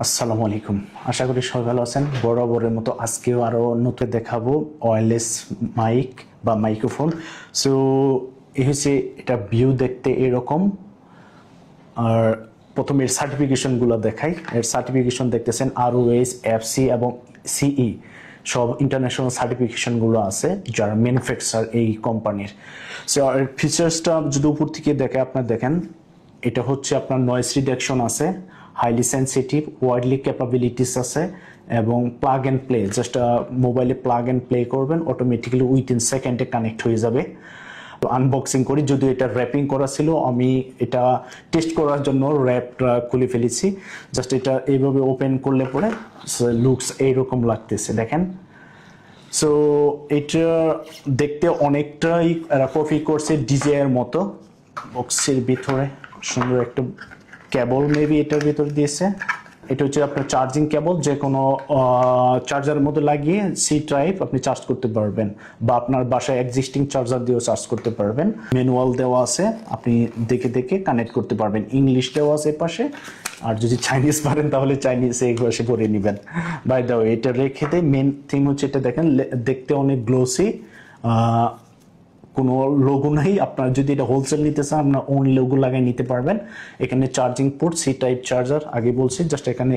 আসসালামু আলাইকুম। আশা করি সবাই ভালো আছেন। বরাবরের মতো আজকেও আরও নতুন দেখাবো ওয়্যারলেস মাইক বা মাইক্রোফোন। সো এই হচ্ছে এটা ভিউ দেখতে এরকম। আর প্রথমে এর সার্টিফিকেশনগুলো দেখাই। এর সার্টিফিকেশন দেখতেছেন ROS, FC এবং CE সব ইন্টারন্যাশনাল সার্টিফিকেশনগুলো আছে যারা ম্যানুফ্যাকচার এই কোম্পানির। সো এর ফিচার্সটা যদি উপর থেকে দেখে আপনার দেখেন, এটা হচ্ছে আপনার নয়েজ রিডাকশন আছে, হাইলি সেন্সিটিভ, ওয়াইডলি ক্যাপাবিলিটিস আছে এবং প্লাগ অ্যান্ড প্লে। জাস্ট মোবাইলে প্লাগ অ্যান্ড প্লে করবেন, অটোমেটিক্যালি উইথিন সেকেন্ডে কানেক্ট হয়ে যাবে। তো আনবক্সিং করি, যদিও এটা র্যাপিং করা ছিল, আমি এটা টেস্ট করার জন্য র্যাপটা খুলে ফেলেছি। জাস্ট এটা এইভাবে ওপেন করলে পরে লুকস এইরকম লাগতেছে, দেখেন। সো এটা দেখতে অনেকটাই কপি করছে ডিজাইয়ের মতো। বক্সের ভিতরে সুন্দর একটা কেবল মেবি এটার ভিতর দিয়েছে। এটা হচ্ছে আপনার চার্জিং কেবল, যে কোনো চার্জারের মধ্যে লাগিয়ে সি টাইপ আপনি চার্জ করতে পারবেন, বা আপনার বাসায় এক্সিস্টিং চার্জার দিয়েও চার্জ করতে পারবেন। ম্যানুয়াল দেওয়া আছে, আপনি দেখে দেখে কানেক্ট করতে পারবেন। ইংলিশ দেওয়া আছে পাশে, আর যদি চাইনিজ পারেন তাহলে চাইনিজ এই পাশে করে নেবেন। বাই দ্য ওয়ে, এটা রেখে দেয়। মেন থিম হচ্ছে এটা দেখেন, দেখতে অনেক গ্লোসি, কোনো লোগো নাই। আপনার যদি এটা হোলসেল নিতে চান, আপনার ওন লোগো লাগাই নিতে পারবেন। এখানে charging port, C type charger, আগে বলছি, জাস্ট এখানে